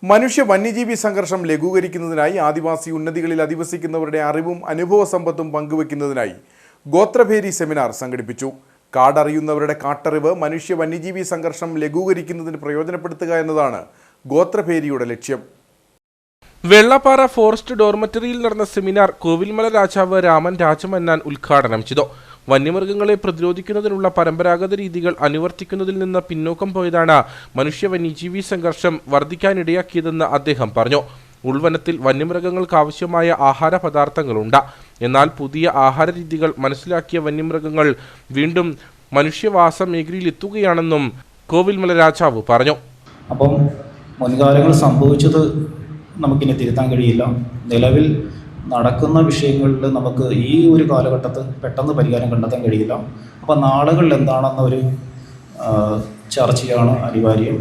മനുഷ്യ വന്യജീവി സംഘർഷം ലഘൂകരിക്കുന്നതിനായി ആദിവാസി ഉന്നതികളിൽ അധിവസിക്കുന്നവരുടെ അറിവും അനുഭവ സമ്പത്തും പങ്കുവെക്കുന്നതിനായി ഗോത്രഭേരി സെമിനാർ സംഘടിപ്പിച്ചു. കാടറിയുന്നവരുടെ കാട്ടറിവ് മനുഷ്യ വന്യജീവി സംഘർഷം ലഘൂകരിക്കുന്നതിന് പ്രയോജനപ്പെടുത്തുക എന്നതാണ് ഗോത്രഭേരിയുടെ ലക്ഷ്യം. വെള്ളപ്പാറ ഫോറസ്റ്റ് ഡോർമെറ്ററിയിൽ നടന്ന സെമിനാർ കോവിൽമല രാജാവ് രാമൻ രാജമന്നാൻ ഉദ്ഘാടനം ചെയ്തു. വന്യമൃഗങ്ങളെ പ്രതിരോധിക്കുന്നതിനുള്ള പരമ്പരാഗത രീതികൾ അനുവർത്തിക്കുന്നതിൽ നിന്ന് പിന്നോക്കം പോയതാണ് മനുഷ്യ വന്യജീവി സംഘർഷം വർദ്ധിക്കാനിടയാക്കിയതെന്ന് അദ്ദേഹം പറഞ്ഞു. ഉൾവനത്തിൽ വന്യമൃഗങ്ങൾക്ക് ആവശ്യമായ ആഹാര പദാർത്ഥങ്ങളുണ്ട്. എന്നാൽ പുതിയ ആഹാര രീതികൾ മനസ്സിലാക്കിയ വന്യമൃഗങ്ങൾ വീണ്ടും മനുഷ്യവാസ മേഖലയിൽ എത്തുകയാണെന്നും കോവിൽമല രാജാവ് പറഞ്ഞു. അപ്പം മുൻകാലങ്ങൾ സംഭവിച്ചത് നമുക്കിനി തിരുത്താൻ കഴിയില്ല. നിലവിൽ നടക്കുന്ന വിഷയങ്ങളിൽ നമുക്ക് ഈ ഒരു കാലഘട്ടത്തിൽ പെട്ടെന്ന് പരിഹാരം കണ്ടെത്താൻ കഴിയില്ല. അപ്പോൾ നാളുകളിൽ എന്താണെന്നൊരു ചർച്ചയാണ് അനിവാര്യം.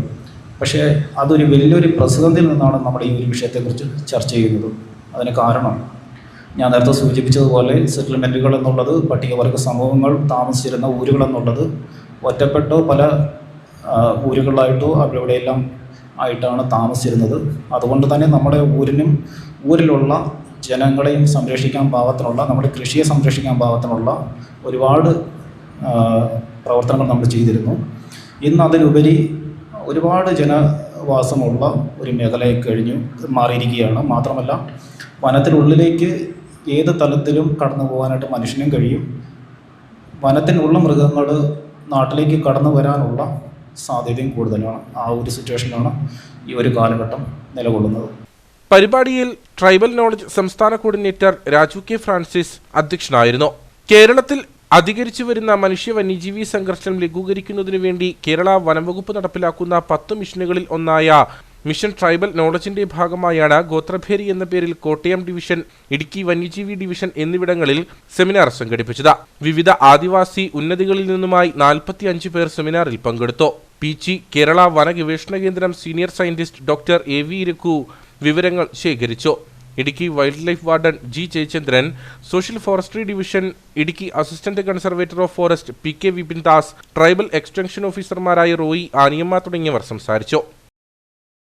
പക്ഷേ അതൊരു വലിയൊരു പ്രതിസന്ധിയിൽ നിന്നാണ് നമ്മൾ ഈ ഒരു വിഷയത്തെക്കുറിച്ച് ചർച്ച ചെയ്യുന്നത്. അതിന് കാരണം ഞാൻ നേരത്തെ സൂചിപ്പിച്ചതുപോലെ സെറ്റിൽമെൻറ്റുകൾ എന്നുള്ളത് പട്ടികവർഗ സമൂഹങ്ങൾ താമസിച്ചിരുന്ന ഊരുകൾ എന്നുള്ളത് ഒറ്റപ്പെട്ടോ പല ഊരുകളായിട്ടോ അവിടെയെല്ലാം ആയിട്ടാണ് താമസിച്ചിരുന്നത്. അതുകൊണ്ട് തന്നെ നമ്മുടെ ഊരിലുള്ള ജനങ്ങളെയും സംരക്ഷിക്കാൻ പാകത്തിനുള്ള, നമ്മുടെ കൃഷിയെ സംരക്ഷിക്കാൻ പാകത്തിനുള്ള ഒരുപാട് പ്രവർത്തനങ്ങൾ നമ്മൾ ചെയ്തിരുന്നു. ഇന്ന് അതിലുപരി ഒരുപാട് ജനവാസമുള്ള ഒരു മേഖലയെ കഴിഞ്ഞു മാറിയിരിക്കുകയാണ്. മാത്രമല്ല വനത്തിനുള്ളിലേക്ക് ഏത് തലത്തിലും കടന്നു പോകാനായിട്ട് മനുഷ്യനും കഴിയും. വനത്തിനുള്ള മൃഗങ്ങൾ നാട്ടിലേക്ക് കടന്നു വരാനുള്ള സാധ്യതയും കൂടുതലാണ്. ആ ഒരു സിറ്റുവേഷനിലാണ് ഈ ഒരു കാലഘട്ടം നിലകൊള്ളുന്നത്. പരിപാടിയിൽ ട്രൈബൽ നോളജ് സംസ്ഥാന കോർഡിനേറ്റർ രാജു കെ ഫ്രാൻസിസ് അധ്യക്ഷനായിരുന്നു. കേരളത്തിൽ അധികരിച്ചു വരുന്ന മനുഷ്യ വന്യജീവി സംഘർഷം ലഘൂകരിക്കുന്നതിനു വേണ്ടി കേരള വനംവകുപ്പ് നടപ്പിലാക്കുന്ന 10 മിഷനുകളിൽ ഒന്നായ മിഷൻ ട്രൈബൽ നോളജിന്റെ ഭാഗമായാണ് ഗോത്രഭേരി എന്ന പേരിൽ കോട്ടയം ഡിവിഷൻ, ഇടുക്കി വന്യജീവി ഡിവിഷൻ എന്നിവിടങ്ങളിൽ സെമിനാർ സംഘടിപ്പിച്ചത്. വിവിധ ആദിവാസി ഉന്നതികളിൽ നിന്നുമായി 45 പേർ സെമിനാറിൽ പങ്കെടുത്തു. പീച്ചി കേരള വന ഗവേഷണ കേന്ദ്രം സീനിയർ സയന്റിസ്റ്റ് ഡോക്ടർ AV ഇരക്കു വിവരങ്ങൾ ശേഖരിച്ചു. Idukki wildlife warden G Jayachandran, social forestry division Idukki assistant conservator of forest PK Vipin Das, tribal extension ഓഫീസർമാരായ റോയി ആനിയമ്മ തുടങ്ങിയവർ സംസാരിച്ചു.